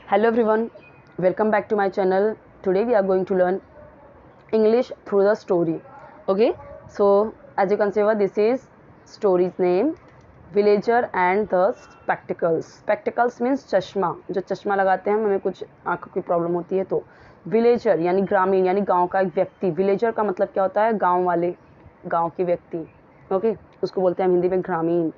Hello everyone, welcome back to my channel. Today we are going to learn English through the story. Okay, so as you can see, this is story's name, Villager and the Spectacles. Spectacles means चश्मा, जो चश्मा लगाते हैं हमें कुछ आंखों की problem होती है तो विलेजर यानी ग्रामीण यानी गांव का एक व्यक्ति. विलेजर का मतलब क्या होता है? गांव वाले, गांव के व्यक्ति. ओके, उसको बोलते हैं हम हिंदी में ग्रामीण.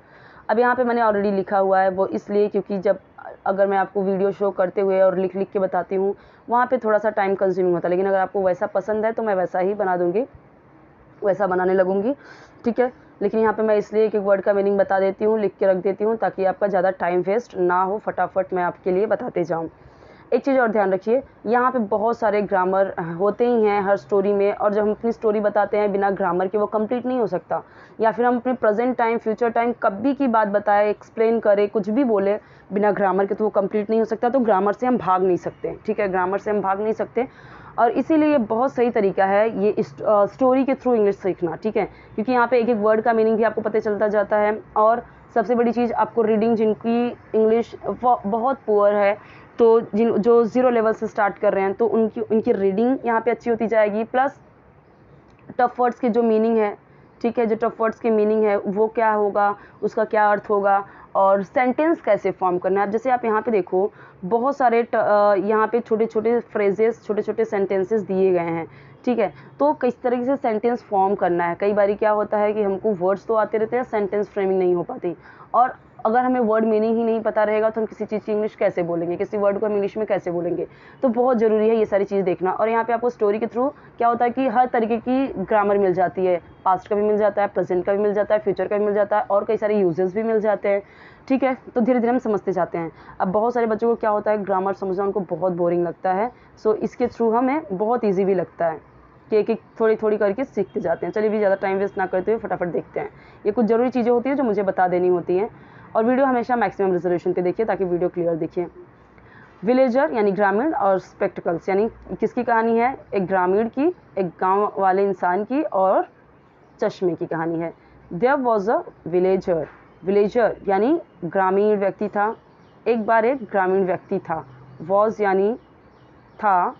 अब यहाँ पे मैंने ऑलरेडी लिखा हुआ है, वो इसलिए क्योंकि जब अगर मैं आपको वीडियो शो करते हुए और लिख लिख के बताती हूँ वहाँ पे थोड़ा सा टाइम कंज्यूमिंग होता है, लेकिन अगर आपको वैसा पसंद है तो मैं वैसा ही बना दूँगी, वैसा बनाने लगूँगी. ठीक है, लेकिन यहाँ पे मैं इसलिए एक एक वर्ड का मीनिंग बता देती हूँ, लिख के रख देती हूँ ताकि आपका ज़्यादा टाइम वेस्ट ना हो, फटाफट मैं आपके लिए बताते जाऊँ. एक चीज़ और ध्यान रखिए, यहाँ पे बहुत सारे ग्रामर होते ही हैं हर स्टोरी में, और जब हम अपनी स्टोरी बताते हैं बिना ग्रामर के वो कंप्लीट नहीं हो सकता. या फिर हम अपने प्रेजेंट टाइम, फ्यूचर टाइम कभी की बात बताएं, एक्सप्लेन करें, कुछ भी बोले बिना ग्रामर के तो वो कंप्लीट नहीं हो सकता. तो ग्रामर से हम भाग नहीं सकते. ठीक है, ग्रामर से हम भाग नहीं सकते, और इसीलिए ये बहुत सही तरीका है ये स्टोरी के थ्रू इंग्लिश सीखना. ठीक है, क्योंकि यहाँ पे एक एक वर्ड का मीनिंग भी आपको पता चलता जाता है. और सबसे बड़ी चीज़, आपको रीडिंग, जिनकी इंग्लिश बहुत पुअर है, तो जो ज़ीरो लेवल से स्टार्ट कर रहे हैं, तो उनकी रीडिंग यहाँ पे अच्छी होती जाएगी. प्लस टफ वर्ड्स के जो मीनिंग है, ठीक है, जो टफ वर्ड्स के मीनिंग है वो क्या होगा, उसका क्या अर्थ होगा, और सेंटेंस कैसे फॉर्म करना है. अब जैसे आप यहाँ पे देखो, बहुत सारे यहाँ पे छोटे छोटे फ्रेजेस, छोटे छोटे सेंटेंसेस दिए गए हैं. ठीक है, तो किस तरीके से सेंटेंस फॉर्म करना है. कई बार क्या होता है कि हमको वर्ड्स तो आते रहते हैं, सेंटेंस फ्रेमिंग नहीं हो पाती. और अगर हमें वर्ड मीनिंग ही नहीं पता रहेगा तो हम किसी चीज़ की इंग्लिश कैसे बोलेंगे, किसी वर्ड को हम इंग्लिश में कैसे बोलेंगे. तो बहुत ज़रूरी है ये सारी चीज़ देखना. और यहाँ पे आपको स्टोरी के थ्रू क्या होता है कि हर तरीके की ग्रामर मिल जाती है. पास्ट का भी मिल जाता है, प्रेजेंट का भी मिल जाता है, फ्यूचर का भी मिल जाता है, और कई सारे यूजेस भी मिल जाते हैं. ठीक है, तो धीरे धीरे हम समझते जाते हैं. अब बहुत सारे बच्चों को क्या होता है, ग्रामर समझना उनको बहुत बोरिंग लगता है. सो इसके थ्रू हमें बहुत ईजी भी लगता है कि एक एक थोड़ी थोड़ी करके सीखते जाते हैं. चलिए भी ज़्यादा टाइम वेस्ट ना करते हुए फटाफट देखते हैं. ये कुछ ज़रूरी चीज़ें होती हैं जो मुझे बता देनी होती हैं, और वीडियो हमेशा मैक्सिमम रेजोल्यूशन पे देखिए ताकि वीडियो क्लियर दिखे. विलेजर यानी ग्रामीण, और स्पेक्टिकल्स यानी किसकी कहानी है? एक ग्रामीण की, एक गांव वाले इंसान की, और चश्मे की कहानी है. There was a villager. Villager यानी ग्रामीण व्यक्ति था. एक बार एक ग्रामीण व्यक्ति था. वॉज यानी था,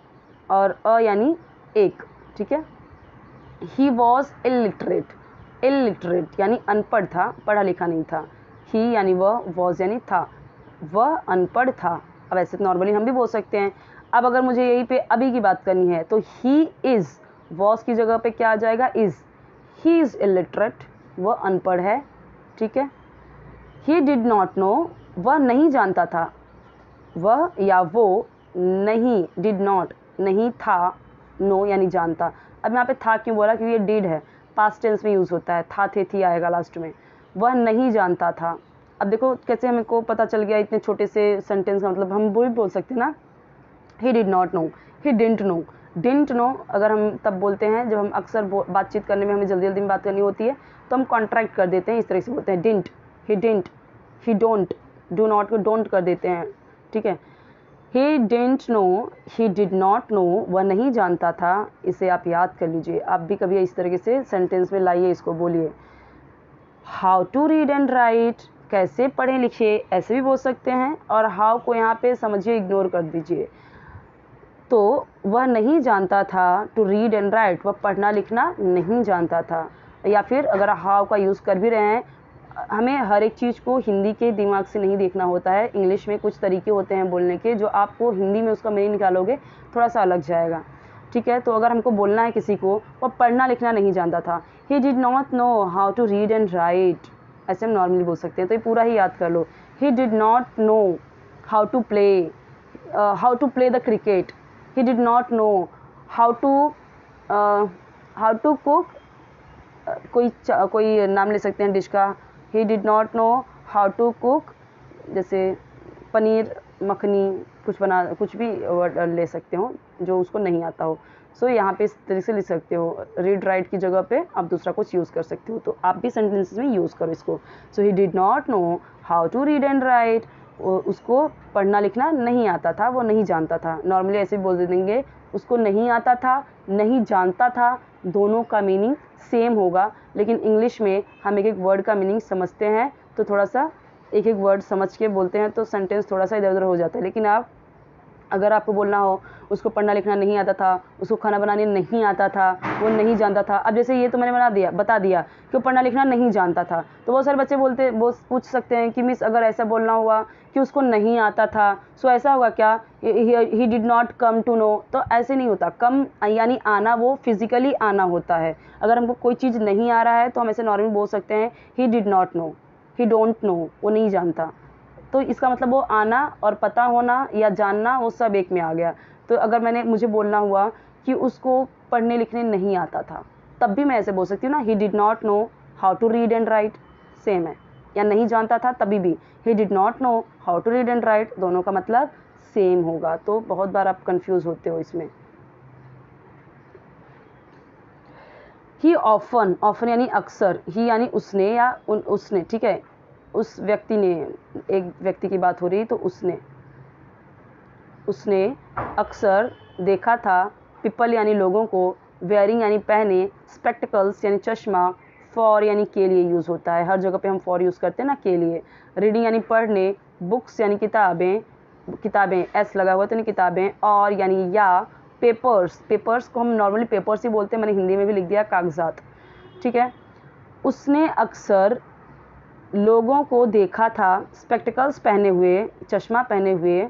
और अ यानी एक. ठीक है, ही वॉज इलिटरेट. इलिटरेट यानी अनपढ़ था, पढ़ा लिखा नहीं था. ही यानी वह, वॉज यानी था, वह अनपढ़ था. अब ऐसे नॉर्मली हम भी बोल सकते हैं. अब अगर मुझे यहीं पे अभी की बात करनी है तो ही इज़, वॉज की जगह पे क्या आ जाएगा? इज़. ही इज़ इलिटरेट, वह अनपढ़ है. ठीक है. ही डिड नॉट नो, वह नहीं जानता था. वह या वो नहीं, डिड नॉट नहीं था, नो यानी जानता. अब यहाँ पे था क्यों बोला? क्योंकि ये डिड है, पास्ट टेंस में यूज़ होता है. था, थे, थी आएगा लास्ट में. वह नहीं जानता था. अब देखो कैसे हमको पता चल गया इतने छोटे से सेंटेंस का मतलब. हम वो भी बोल सकते हैं ना, he did not no, he didn't know. Didn't know अगर हम तब बोलते हैं जब हम अक्सर बातचीत करने में हमें जल्दी जल्दी में बात करनी होती है, तो हम कॉन्ट्रैक्ट कर देते हैं, इस तरह से बोलते हैं didn't, he didn't, he don't, do not को डोंट कर देते हैं. ठीक है, he didn't know, he did not no, वह नहीं जानता था. इसे आप याद कर लीजिए, आप भी कभी इस तरीके से सेंटेंस में लाइए, इसको बोलिए. How to read and write, कैसे पढ़ें लिखे, ऐसे भी बोल सकते हैं. और हाउ को यहाँ पे समझिए, इग्नोर कर दीजिए. तो वह नहीं जानता था, टू रीड एंड राइट, वह पढ़ना लिखना नहीं जानता था. या फिर अगर हाउ का यूज़ कर भी रहे हैं, हमें हर एक चीज़ को हिंदी के दिमाग से नहीं देखना होता है. इंग्लिश में कुछ तरीके होते हैं बोलने के, जो आपको हिंदी में उसका मीनिंग निकालोगे थोड़ा सा अलग जाएगा. ठीक है, तो अगर हमको बोलना है किसी को वह पढ़ना लिखना नहीं जानता था, he did not know how to read and write, ऐसे हम नॉर्मली बोल सकते हैं. तो ये पूरा ही याद कर लो. He did not know how to play the cricket. he did not know how to cook, कोई नाम ले सकते हैं डिश का. he did not know how to cook, जैसे पनीर मखनी, कुछ भी वर्ड ले सकते हो जो उसको नहीं आता हो. सो यहाँ पे इस तरीके से लिख सकते हो. रीड राइट की जगह पे आप दूसरा कुछ यूज़ कर सकते हो, तो आप भी सेंटेंसेस में यूज़ करो इसको. So he did not know how to read and write, उसको पढ़ना लिखना नहीं आता था, वो नहीं जानता था. नॉर्मली ऐसे बोल देंगे, उसको नहीं आता था, नहीं जानता था, दोनों का मीनिंग सेम होगा. लेकिन इंग्लिश में हम एक एक वर्ड का मीनिंग समझते हैं, तो थोड़ा सा एक एक वर्ड समझ के बोलते हैं, तो सेंटेंस थोड़ा सा इधर उधर हो जाता है. लेकिन आप अगर आपको बोलना हो उसको पढ़ना लिखना नहीं आता था, उसको खाना बनाने नहीं आता था, वो नहीं जानता था। अब जैसे ये तो मैंने बता दिया कि वो पढ़ना लिखना नहीं जानता था, तो बहुत सारे बच्चे वो पूछ सकते हैं कि मिस अगर ऐसा बोलना हुआ कि उसको नहीं आता था, सो ऐसा होगा क्या, he did not come to know. तो ऐसे नहीं होता, कम यानी आना वो फिजिकली आना होता है। अगर हमको कोई चीज़ नहीं आ रहा है तो हम ऐसे नॉर्मली बोल सकते हैं ही did not no, he don't know, वो नहीं जानता। तो इसका मतलब वो आना और पता होना या जानना वो सब एक में आ गया। तो अगर मुझे बोलना हुआ कि उसको पढ़ने लिखने नहीं आता था, तब भी मैं ऐसे बोल सकती हूँ ना, he did not know how to read and write, same है। या नहीं जानता था तभी भी he did not know how to read and write, दोनों का मतलब सेम होगा। तो बहुत बार आप कंफ्यूज होते हो इसमें। ही ऑफन, ऑफन यानी अक्सर, ही यानी उसने या उसने, ठीक है, उस व्यक्ति ने, एक व्यक्ति की बात हो रही, तो उसने अक्सर देखा था, पीपल यानी लोगों को, वेयरिंग यानी पहने, स्पेक्टिकल्स यानी चश्मा, फॉर यानी के लिए यूज़ होता है, हर जगह पे हम फॉर यूज़ करते हैं ना, के लिए। रीडिंग यानी पढ़ने, बुक्स यानी किताबें एस लगा हुआ तो नहीं किताबें, और यानी या, पेपर्स को हम नॉर्मली पेपर्स ही बोलते हैं, मैंने हिंदी में भी लिख दिया कागजात, ठीक है। उसने अक्सर लोगों को देखा था, स्पेक्टिकल्स पहने हुए, चश्मा पहने हुए,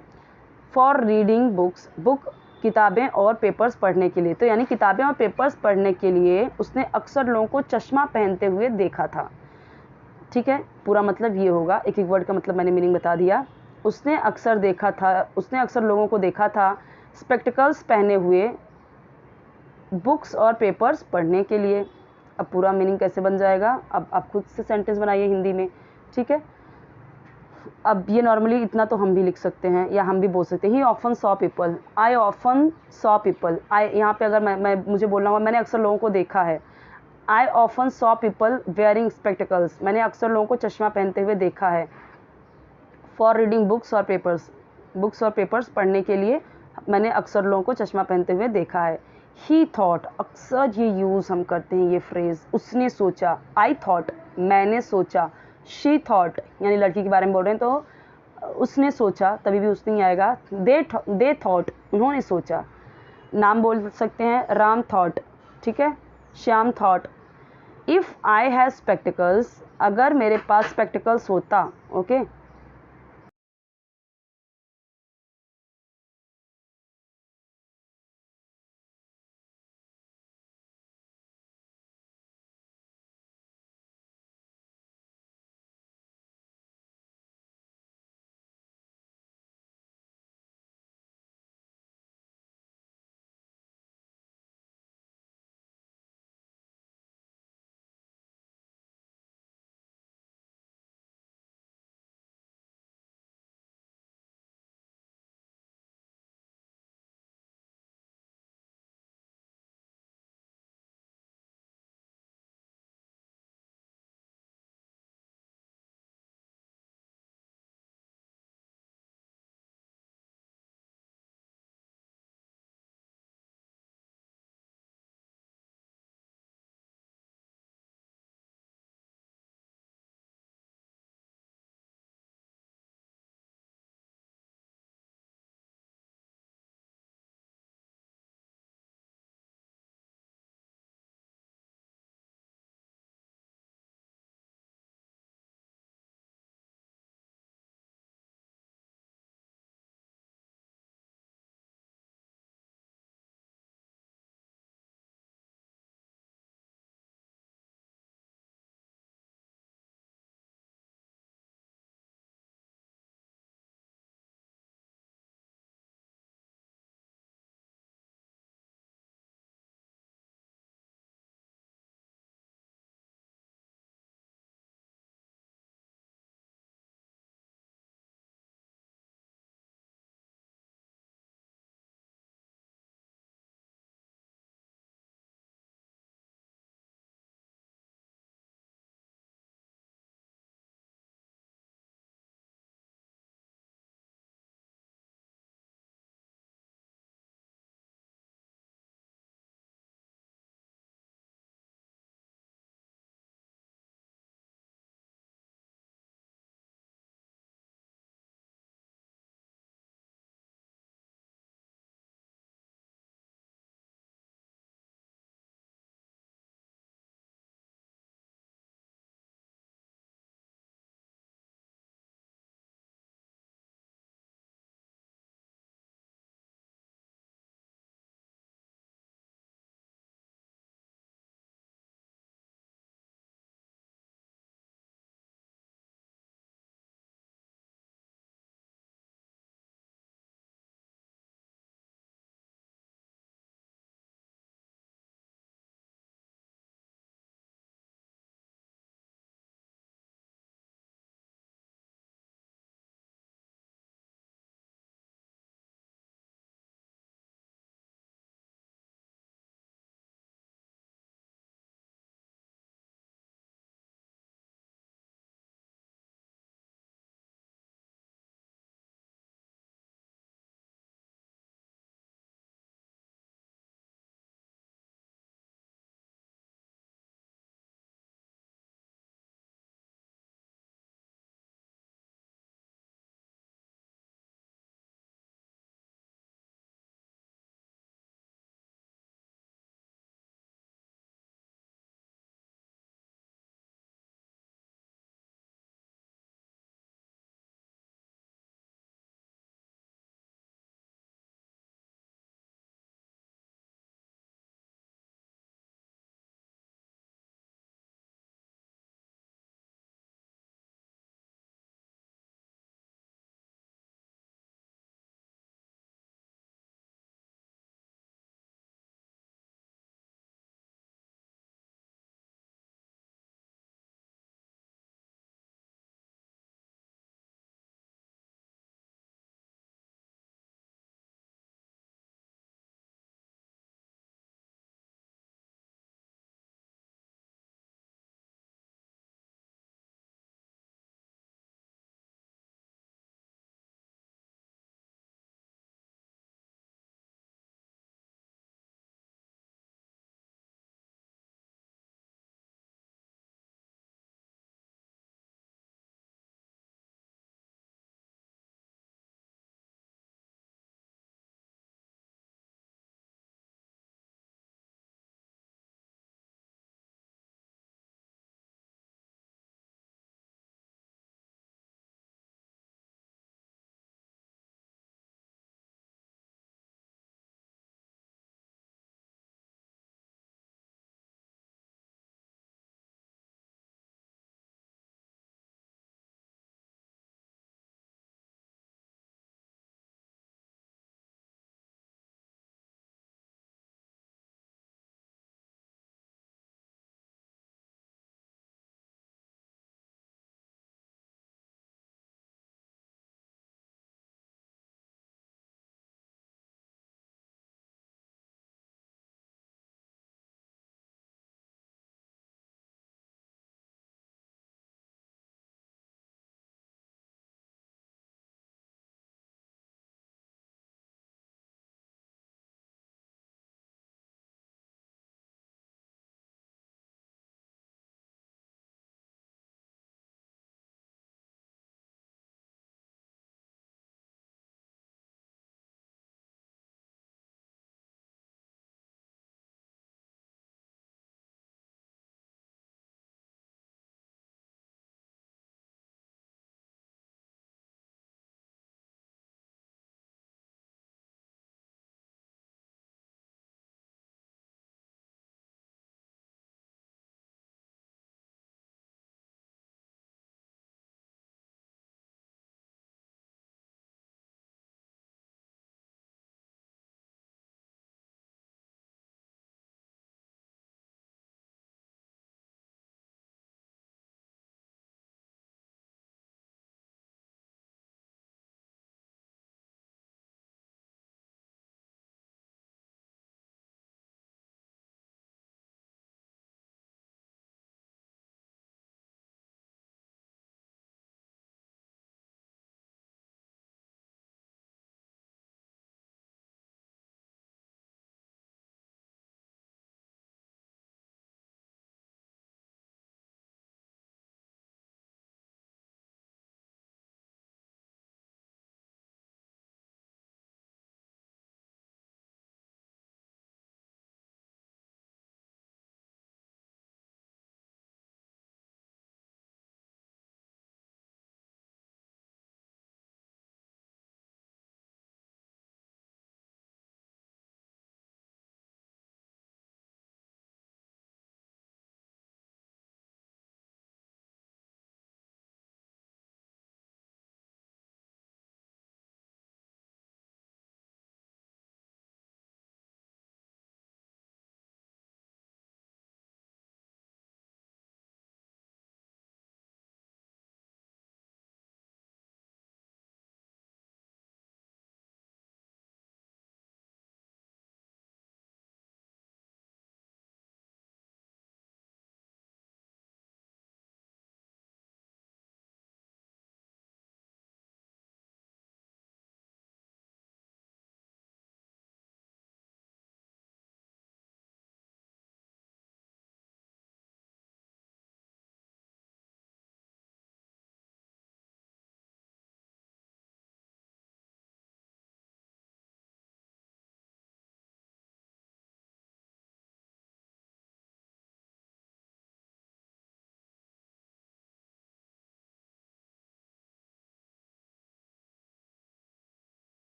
फॉर रीडिंग बुक्स, किताबें और पेपर्स पढ़ने के लिए। तो यानी किताबें और पेपर्स पढ़ने के लिए उसने अक्सर लोगों को चश्मा पहनते हुए देखा था, ठीक है। पूरा मतलब ये होगा, एक एक वर्ड का मतलब मैंने मीनिंग बता दिया। उसने अक्सर लोगों को देखा था स्पेक्टिकल्स पहने हुए, बुक्स और पेपर्स पढ़ने के लिए। अब पूरा मीनिंग कैसे बन जाएगा, अब आप खुद से सेंटेंस बनाइए हिंदी में, ठीक है। अब ये नॉर्मली इतना तो हम भी लिख सकते हैं या हम भी बोल सकते हैं, he often saw people, I often saw people. I यहाँ पे अगर मुझे बोलना होगा मैंने अक्सर लोगों को देखा है, आई often saw people wearing spectacles, मैंने अक्सर लोगों को चश्मा पहनते हुए देखा है। फॉर रीडिंग बुक्स और पेपर्स पढ़ने के लिए मैंने अक्सर लोगों को चश्मा पहनते हुए देखा है। ही थॉट, अक्सर ये यूज़ हम करते हैं ये फ्रेज़, उसने सोचा। आई थॉट, मैंने सोचा। शी थॉट यानी लड़की के बारे में बोल रहे हैं तो उसने सोचा, तभी भी उसने ही आएगा। दे थॉट, उन्होंने सोचा। नाम बोल सकते हैं, राम थॉट, ठीक है, Shyam thought. If I have spectacles, अगर मेरे पास स्पेक्टिकल्स होता, ओके,